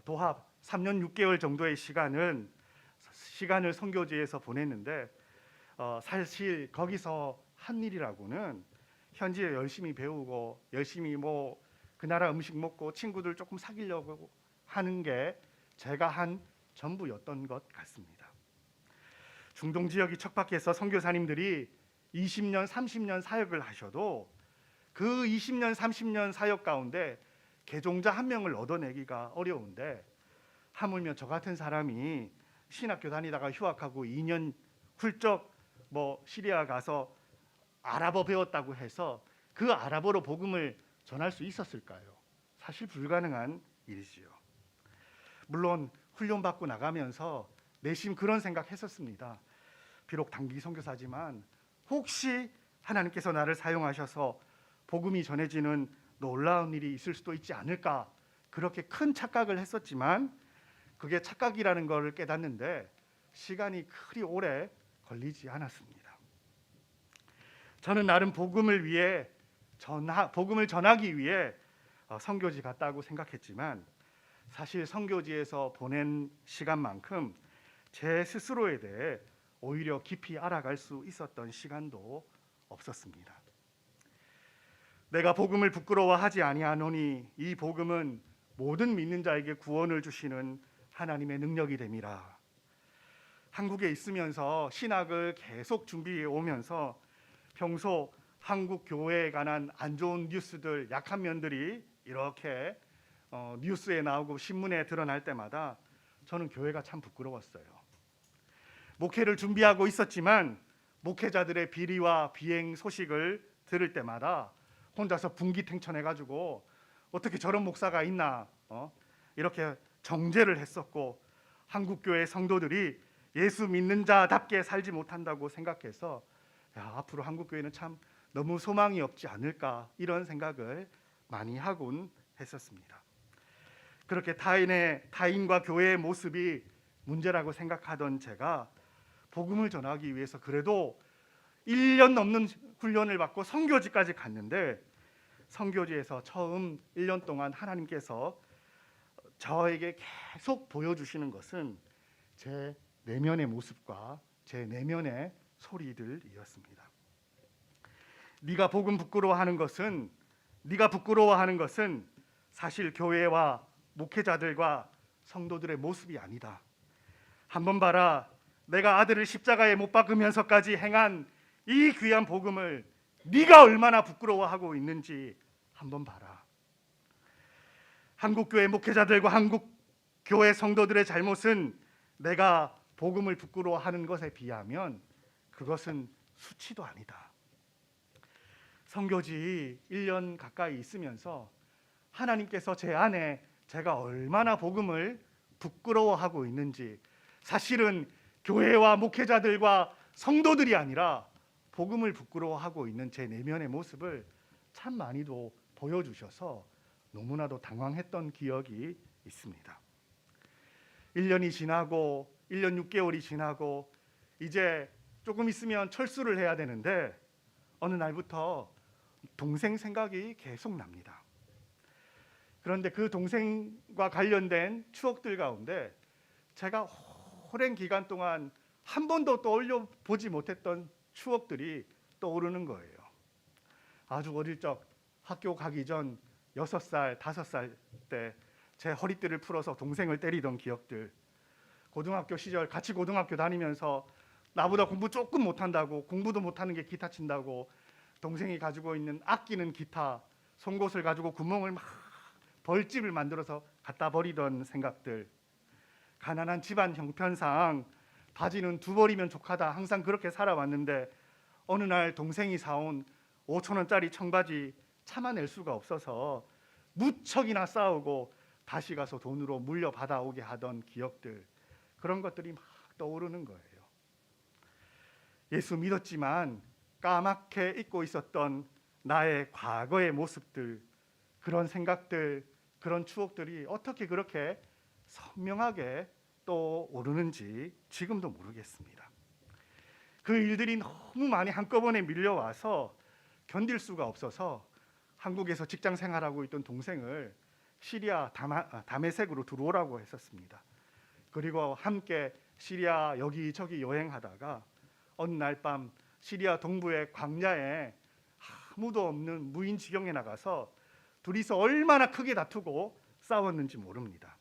도합 3년 6개월 정도의 시간을 선교지에서 보냈는데 사실 거기서 한 일이라고는 현지에 열심히 배우고 열심히 그 나라 음식 먹고 친구들 조금 사귀려고 하는 게 제가 한 전부였던 것 같습니다. 중동 지역이 척박해서 선교사님들이 20년, 30년 사역을 하셔도 그 20년, 30년 사역 가운데 개종자 한 명을 얻어내기가 어려운데, 하물며 저 같은 사람이 신학교 다니다가 휴학하고 2년 훌쩍 시리아 가서 아랍어 배웠다고 해서 그 아랍어로 복음을 전할 수 있었을까요? 사실 불가능한 일이지요. 물론 훈련 받고 나가면서 내심 그런 생각했었습니다. 비록 단기 선교사지만 혹시 하나님께서 나를 사용하셔서 복음이 전해지는 놀라운 일이 있을 수도 있지 않을까, 그렇게 큰 착각을 했었지만 그게 착각이라는 걸 깨닫는데 시간이 그리 오래 걸리지 않았습니다. 저는 나름 복음을 전하기 위해 선교지 갔다고 생각했지만 사실 선교지에서 보낸 시간만큼 제 스스로에 대해 오히려 깊이 알아갈 수 있었던 시간도 없었습니다. 내가 복음을 부끄러워하지 아니하노니 이 복음은 모든 믿는 자에게 구원을 주시는 하나님의 능력이 됨이라. 한국에 있으면서 신학을 계속 준비해 오면서 평소 한국 교회에 관한 안 좋은 뉴스들, 약한 면들이 이렇게 뉴스에 나오고 신문에 드러날 때마다 저는 교회가 참 부끄러웠어요. 목회를 준비하고 있었지만 목회자들의 비리와 비행 소식을 들을 때마다 혼자서 분기탱천해가지고 어떻게 저런 목사가 있나 이렇게 정죄를 했었고, 한국교회 성도들이 예수 믿는 자답게 살지 못한다고 생각해서 앞으로 한국교회는 참 너무 소망이 없지 않을까, 이런 생각을 많이 하곤 했었습니다. 그렇게 타인과 교회의 모습이 문제라고 생각하던 제가 복음을 전하기 위해서 그래도 1년 넘는 훈련을 받고 선교지까지 갔는데, 선교지에서 처음 1년 동안 하나님께서 저에게 계속 보여주시는 것은 제 내면의 모습과 제 내면의 소리들이었습니다. 네가 부끄러워하는 것은 사실 교회와 목회자들과 성도들의 모습이 아니다. 한번 봐라. 내가 아들을 십자가에 못 박으면서까지 행한 이 귀한 복음을 네가 얼마나 부끄러워하고 있는지 한번 봐라. 한국교회 목회자들과 한국교회 성도들의 잘못은 내가 복음을 부끄러워하는 것에 비하면 그것은 수치도 아니다. 선교지 1년 가까이 있으면서 하나님께서 제 안에 제가 얼마나 복음을 부끄러워하고 있는지, 사실은 교회와 목회자들과 성도들이 아니라 복음을 부끄러워하고 있는 제 내면의 모습을 참 많이도 보여주셔서 너무나도 당황했던 기억이 있습니다. 1년이 지나고 1년 6개월이 지나고 이제 조금 있으면 철수를 해야 되는데 어느 날부터 동생 생각이 계속 납니다. 그런데 그 동생과 관련된 추억들 가운데 제가 오랜 기간 동안 한 번도 떠올려 보지 못했던 추억들이 떠오르는 거예요. 아주 어릴 적 학교 가기 전 6살, 5살 때 제 허리띠를 풀어서 동생을 때리던 기억들, 고등학교 시절 같이 고등학교 다니면서 나보다 공부 조금 못한다고, 공부도 못하는 게 기타 친다고 동생이 가지고 있는 아끼는 기타 송곳을 가지고 구멍을 막 벌집을 만들어서 갖다 버리던 생각들, 가난한 집안 형편상 바지는 2벌이면 족하다 항상 그렇게 살아왔는데 어느 날 동생이 사온 5,000원짜리 청바지 참아낼 수가 없어서 무척이나 싸우고 다시 가서 돈으로 물려받아 오게 하던 기억들, 그런 것들이 막 떠오르는 거예요. 예수 믿었지만 까맣게 잊고 있었던 나의 과거의 모습들, 그런 생각들, 그런 추억들이 어떻게 그렇게 선명하게 떠오르는지 지금도 모르겠습니다. 그 일들이 너무 많이 한꺼번에 밀려와서 견딜 수가 없어서 한국에서 직장 생활하고 있던 동생을 시리아 다메섹으로 들어오라고 했었습니다. 그리고 함께 시리아 여기저기 여행하다가 어느 날 밤 시리아 동부의 광야에 아무도 없는 무인 지경에 나가서 둘이서 얼마나 크게 다투고 싸웠는지 모릅니다.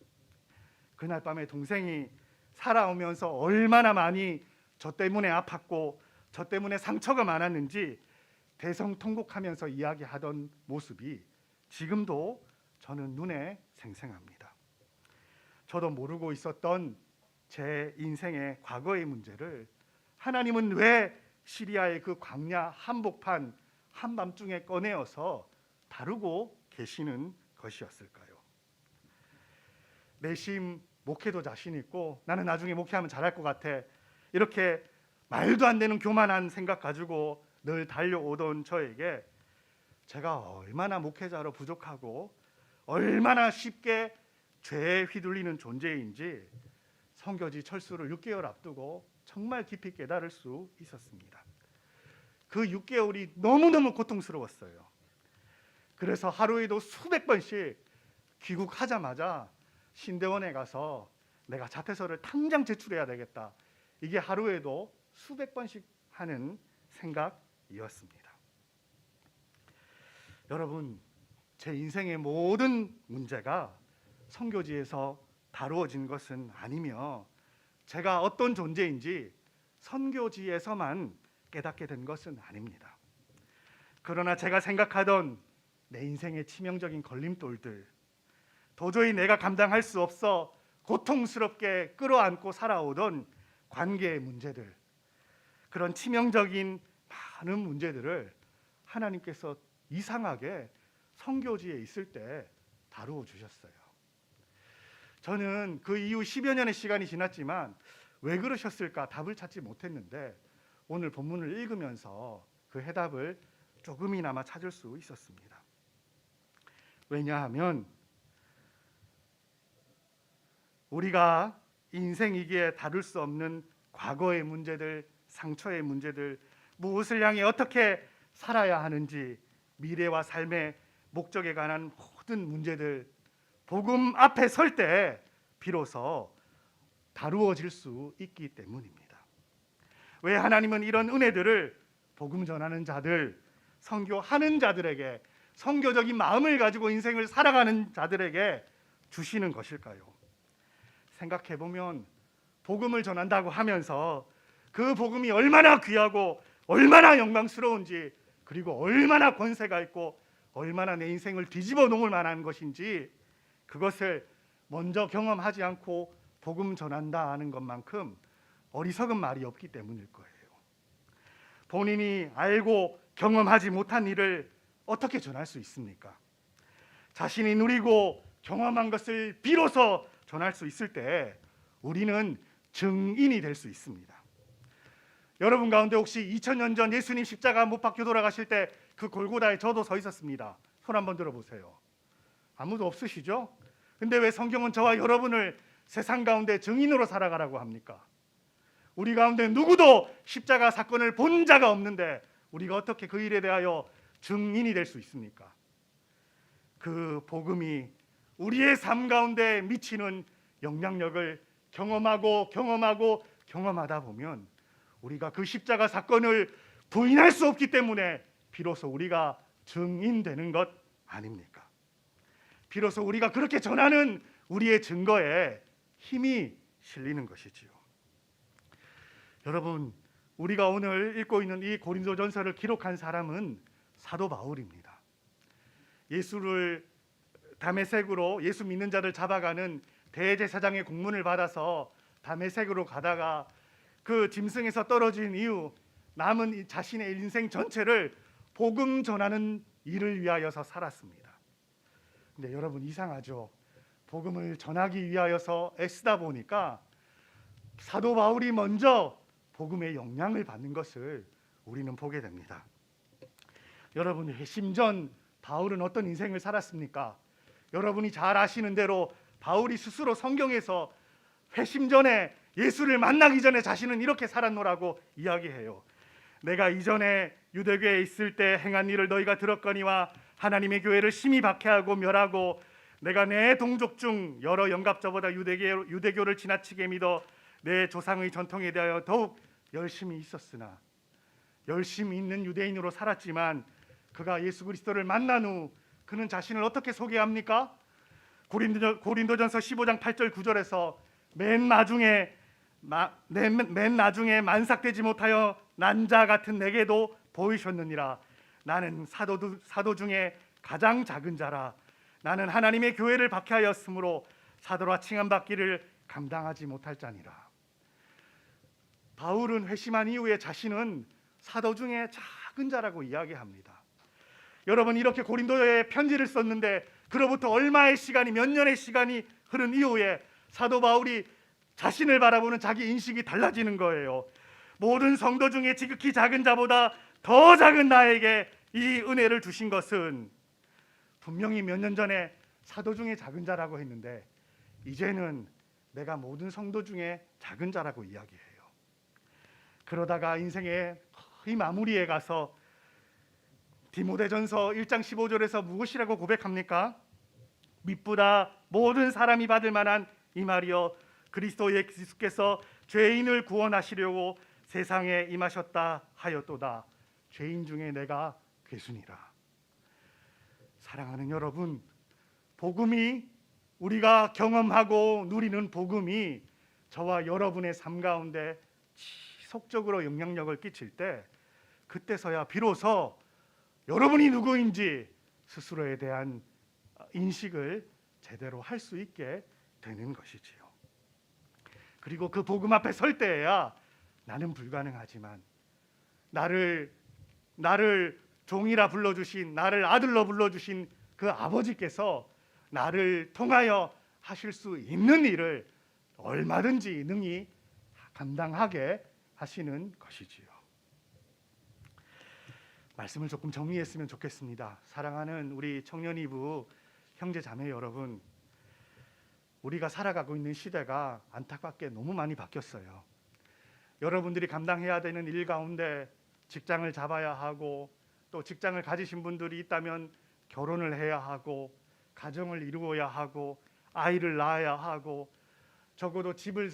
그날 밤에 동생이 살아오면서 얼마나 많이 저 때문에 아팠고 저 때문에 상처가 많았는지 대성통곡하면서 이야기하던 모습이 지금도 저는 눈에 생생합니다. 저도 모르고 있었던 제 인생의 과거의 문제를 하나님은 왜 시리아의 그 광야 한복판 한밤중에 꺼내어서 다루고 계시는 것이었을까요? 내심 목회도 자신 있고 나는 나중에 목회하면 잘할 것 같아, 이렇게 말도 안 되는 교만한 생각 가지고 늘 달려오던 저에게 제가 얼마나 목회자로 부족하고 얼마나 쉽게 죄에 휘둘리는 존재인지 선교지 철수를 6개월 앞두고 정말 깊이 깨달을 수 있었습니다. 그 6개월이 너무너무 고통스러웠어요. 그래서 하루에도 수백 번씩 귀국하자마자 신대원에 가서 내가 자퇴서를 당장 제출해야 되겠다, 이게 하루에도 수백 번씩 하는 생각이었습니다. 여러분, 제 인생의 모든 문제가 선교지에서 다루어진 것은 아니며 제가 어떤 존재인지 선교지에서만 깨닫게 된 것은 아닙니다. 그러나 제가 생각하던 내 인생의 치명적인 걸림돌들, 도저히 내가 감당할 수 없어 고통스럽게 끌어안고 살아오던 관계의 문제들, 그런 치명적인 많은 문제들을 하나님께서 이상하게 선교지에 있을 때 다루어 주셨어요. 저는 그 이후 10여 년의 시간이 지났지만 왜 그러셨을까 답을 찾지 못했는데 오늘 본문을 읽으면서 그 해답을 조금이나마 찾을 수 있었습니다. 왜냐하면 우리가 인생이기에 다룰 수 없는 과거의 문제들, 상처의 문제들, 무엇을 향해 어떻게 살아야 하는지, 미래와 삶의 목적에 관한 모든 문제들, 복음 앞에 설 때 비로소 다루어질 수 있기 때문입니다. 왜 하나님은 이런 은혜들을 복음 전하는 자들, 선교하는 자들에게, 선교적인 마음을 가지고 인생을 살아가는 자들에게 주시는 것일까요? 생각해 보면 복음을 전한다고 하면서 그 복음이 얼마나 귀하고 얼마나 영광스러운지, 그리고 얼마나 권세가 있고 얼마나 내 인생을 뒤집어 놓을 만한 것인지, 그것을 먼저 경험하지 않고 복음 전한다 하는 것만큼 어리석은 말이 없기 때문일 거예요. 본인이 알고 경험하지 못한 일을 어떻게 전할 수 있습니까? 자신이 누리고 경험한 것을 비로소 전할 수 있을 때 우리는 증인이 될 수 있습니다. 여러분 가운데 혹시 2000년 전 예수님 십자가 못 박혀 돌아가실 때 그 골고다에 저도 서 있었습니다. 손 한번 들어보세요. 아무도 없으시죠? 근데 왜 성경은 저와 여러분을 세상 가운데 증인으로 살아가라고 합니까? 우리 가운데 누구도 십자가 사건을 본 자가 없는데 우리가 어떻게 그 일에 대하여 증인이 될 수 있습니까? 그 복음이 우리의 삶 가운데 미치는 영향력을 경험하다 보면 우리가 그 십자가 사건을 부인할 수 없기 때문에 비로소 우리가 증인되는 것 아닙니까? 비로소 우리가 그렇게 전하는 우리의 증거에 힘이 실리는 것이지요. 여러분, 우리가 오늘 읽고 있는 이 고린도전서를 기록한 사람은 사도 바울입니다. 예수를 다메섹으로 예수 믿는 자를 잡아가는 대제사장의 공문을 받아서 다메섹으로 가다가 그 짐승에서 떨어진 이후 남은 자신의 인생 전체를 복음 전하는 일을 위하여서 살았습니다. 근데 여러분 이상하죠? 복음을 전하기 위하여서 애쓰다 보니까 사도 바울이 먼저 복음의 영향을 받는 것을 우리는 보게 됩니다. 여러분 회심전 바울은 어떤 인생을 살았습니까? 여러분이 잘 아시는 대로 바울이 스스로 성경에서 회심 전에 예수를 만나기 전에 자신은 이렇게 살았노라고 이야기해요. 내가 이전에 유대교에 있을 때 행한 일을 너희가 들었거니와 하나님의 교회를 심히 박해하고 멸하고 내가 내 동족 중 여러 영갑자보다 유대교를 지나치게 믿어 내 조상의 전통에 대하여 더욱 열심히 있었으나 열심히 있는 유대인으로 살았지만 그가 예수 그리스도를 만난 후 그는 자신을 어떻게 소개합니까? 고린도전서 15장 8절 9절에서 맨 나중에 만삭되지 못하여 난 자 같은 내게도 보이셨느니라. 나는 사도 중에 가장 작은 자라. 나는 하나님의 교회를 박해하였으므로 사도라 칭함받기를 감당하지 못할 자니라. 바울은 회심한 이후에 자신은 사도 중에 작은 자라고 이야기합니다. 여러분 이렇게 고린도에 편지를 썼는데 그로부터 얼마의 시간이 몇 년의 시간이 흐른 이후에 사도 바울이 자신을 바라보는 자기 인식이 달라지는 거예요. 모든 성도 중에 지극히 작은 자보다 더 작은 나에게 이 은혜를 주신 것은 분명히 몇 년 전에 사도 중에 작은 자라고 했는데 이제는 내가 모든 성도 중에 작은 자라고 이야기해요. 그러다가 인생의 거의 마무리에 가서 디모데전서 1장 15절에서 무엇이라고 고백합니까? 밑보다 모든 사람이 받을 만한 이 말이여 그리스도 예수께서 죄인을 구원하시려고 세상에 임하셨다 하였도다. 죄인 중에 내가 괴순이라. 사랑하는 여러분, 복음이 우리가 경험하고 누리는 복음이 저와 여러분의 삶 가운데 지속적으로 영향력을 끼칠 때 그때서야 비로소 여러분이 누구인지 스스로에 대한 인식을 제대로 할 수 있게 되는 것이지요. 그리고 그 복음 앞에 설 때에야 나는 불가능하지만 나를 종이라 불러주신, 나를 아들로 불러주신 그 아버지께서 나를 통하여 하실 수 있는 일을 얼마든지 능히 감당하게 하시는 것이지요. 말씀을 조금 정리했으면 좋겠습니다. 사랑하는 우리 청년이부 형제 자매 여러분, 우리가 살아가고 있는 시대가 안타깝게 너무 많이 바뀌었어요. 여러분들이 감당해야 되는 일 가운데 직장을 잡아야 하고 또 직장을 가지신 분들이 있다면 결혼을 해야 하고 가정을 이루어야 하고 아이를 낳아야 하고 적어도 집을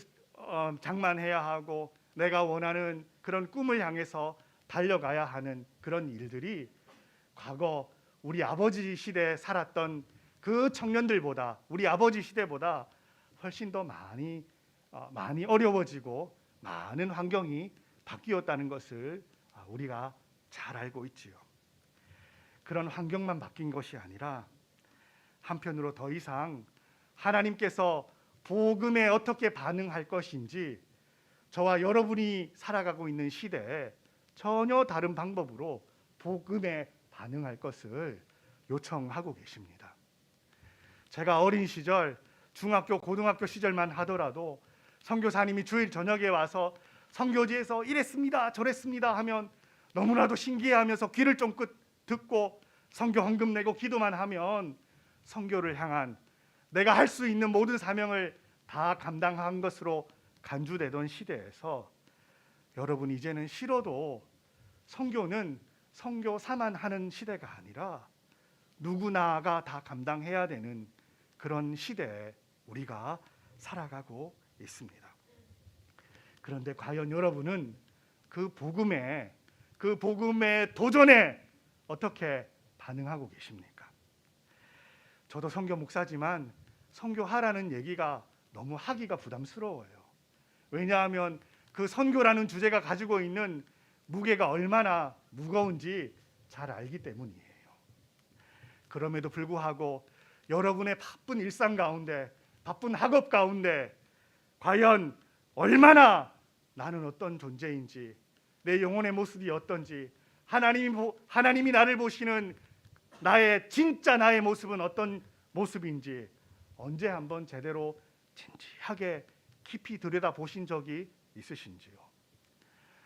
장만해야 하고 내가 원하는 그런 꿈을 향해서 달려가야 하는 그런 일들이 과거 우리 아버지 시대에 살았던 그 청년들보다 우리 아버지 시대보다 훨씬 더 많이 어려워지고 많은 환경이 바뀌었다는 것을 우리가 잘 알고 있지요. 그런 환경만 바뀐 것이 아니라 한편으로 더 이상 하나님께서 복음에 어떻게 반응할 것인지 저와 여러분이 살아가고 있는 시대에 전혀 다른 방법으로 복음에 반응할 것을 요청하고 계십니다. 제가 어린 시절 중학교, 고등학교 시절만 하더라도 선교사님이 주일 저녁에 와서 선교지에서 이랬습니다, 저랬습니다 하면 너무나도 신기해하면서 귀를 쫑긋 듣고 선교 헌금 내고 기도만 하면 선교를 향한 내가 할 수 있는 모든 사명을 다 감당한 것으로 간주되던 시대에서 여러분 이제는 싫어도 선교는 선교사만 하는 시대가 아니라 누구나가 다 감당해야 되는 그런 시대에 우리가 살아가고 있습니다. 그런데 과연 여러분은 그 복음의 도전에 어떻게 반응하고 계십니까? 저도 선교 목사지만 선교하라는 얘기가 너무 하기가 부담스러워요. 왜냐하면 그 선교라는 주제가 가지고 있는 무게가 얼마나 무거운지 잘 알기 때문이에요. 그럼에도 불구하고 여러분의 바쁜 일상 가운데, 바쁜 학업 가운데 과연 얼마나 나는 어떤 존재인지, 내 영혼의 모습이 어떤지, 하나님이 나를 보시는 진짜 나의 모습은 어떤 모습인지 언제 한번 제대로 진지하게 깊이 들여다 보신 적이 있으신지요?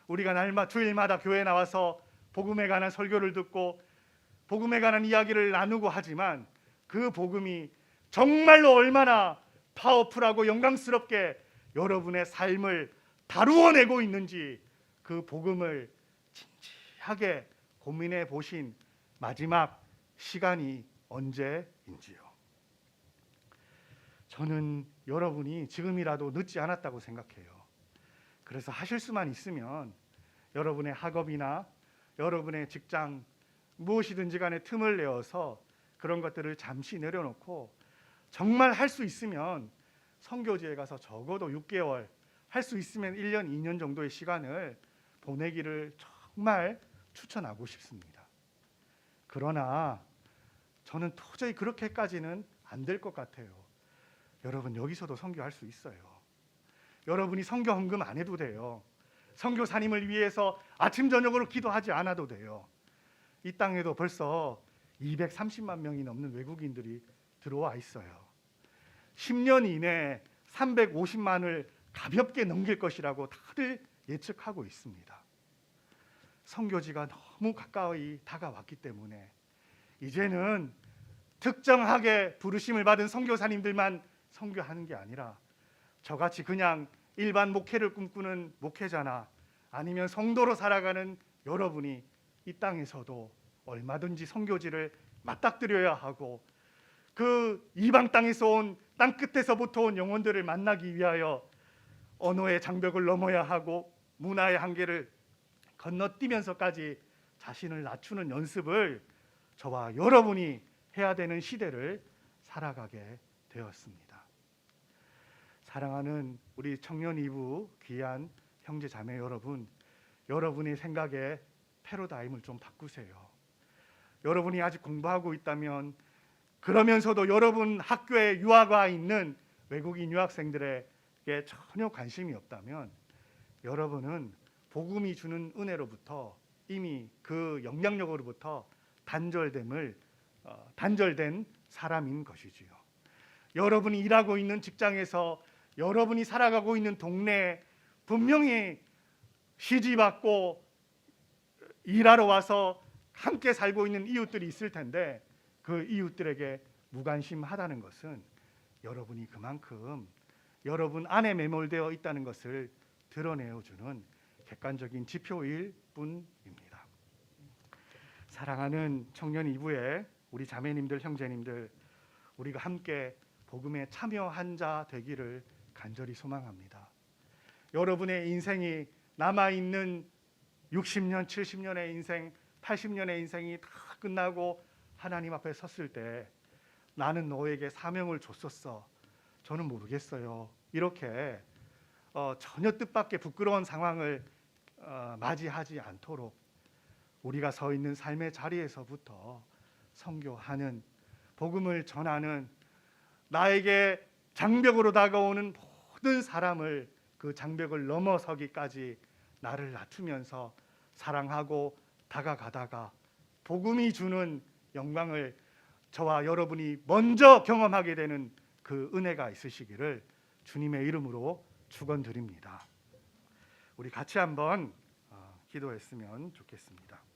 우리가 주일마다 교회에 나와서 복음에 관한 설교를 듣고 복음에 관한 이야기를 나누고 하지만 그 복음이 정말로 얼마나 파워풀하고 영광스럽게 여러분의 삶을 다루어내고 있는지 그 복음을 진지하게 고민해 보신 마지막 시간이 언제인지요? 저는 여러분이 지금이라도 늦지 않았다고 생각해요. 그래서 하실 수만 있으면 여러분의 학업이나 여러분의 직장 무엇이든지 간에 틈을 내어서 그런 것들을 잠시 내려놓고 정말 할 수 있으면 선교지에 가서 적어도 6개월, 할 수 있으면 1년, 2년 정도의 시간을 보내기를 정말 추천하고 싶습니다. 그러나 저는 도저히 그렇게까지는 안 될 것 같아요. 여러분 여기서도 선교할 수 있어요. 여러분이 선교 헌금 안 해도 돼요. 선교사님을 위해서 아침 저녁으로 기도하지 않아도 돼요. 이 땅에도 벌써 230만 명이 넘는 외국인들이 들어와 있어요. 10년 이내에 350만을 가볍게 넘길 것이라고 다들 예측하고 있습니다. 선교지가 너무 가까이 다가왔기 때문에 이제는 특정하게 부르심을 받은 선교사님들만 선교하는 게 아니라 저같이 그냥 일반 목회를 꿈꾸는 목회자나 아니면 성도로 살아가는 여러분이 이 땅에서도 얼마든지 선교지를 맞닥뜨려야 하고 그 이방 땅에서 온 땅 끝에서부터 온 영혼들을 만나기 위하여 언어의 장벽을 넘어야 하고 문화의 한계를 건너뛰면서까지 자신을 낮추는 연습을 저와 여러분이 해야 되는 시대를 살아가게 되었습니다. 사랑하는 우리 청년 이부 귀한 형제 자매 여러분, 여러분의 생각에 패러다임을 좀 바꾸세요. 여러분이 아직 공부하고 있다면 그러면서도 여러분 학교에 유학 와 있는 외국인 유학생들에게 전혀 관심이 없다면 여러분은 복음이 주는 은혜로부터 이미 그 영향력으로부터 단절된 사람인 것이지요. 여러분이 일하고 있는 직장에서 여러분이 살아가고 있는 동네에 분명히 시집왔고 일하러 와서 함께 살고 있는 이웃들이 있을 텐데 그 이웃들에게 무관심하다는 것은 여러분이 그만큼 여러분 안에 매몰되어 있다는 것을 드러내어주는 객관적인 지표일 뿐입니다. 사랑하는 청년 이부의 우리 자매님들, 형제님들, 우리가 함께 복음에 참여한 자 되기를 간절히 소망합니다. 여러분의 인생이 남아있는 60년, 70년의 인생, 80년의 인생이 다 끝나고 하나님 앞에 섰을 때 나는 너에게 사명을 줬었어. 저는 모르겠어요. 이렇게 전혀 뜻밖의 부끄러운 상황을 맞이하지 않도록 우리가 서 있는 삶의 자리에서부터 선교하는, 복음을 전하는, 나에게 장벽으로 다가오는 모든 사람을 그 장벽을 넘어서기까지 나를 낮추면서 사랑하고 다가가다가 복음이 주는 영광을 저와 여러분이 먼저 경험하게 되는 그 은혜가 있으시기를 주님의 이름으로 축원드립니다. 우리 같이 한번 기도했으면 좋겠습니다.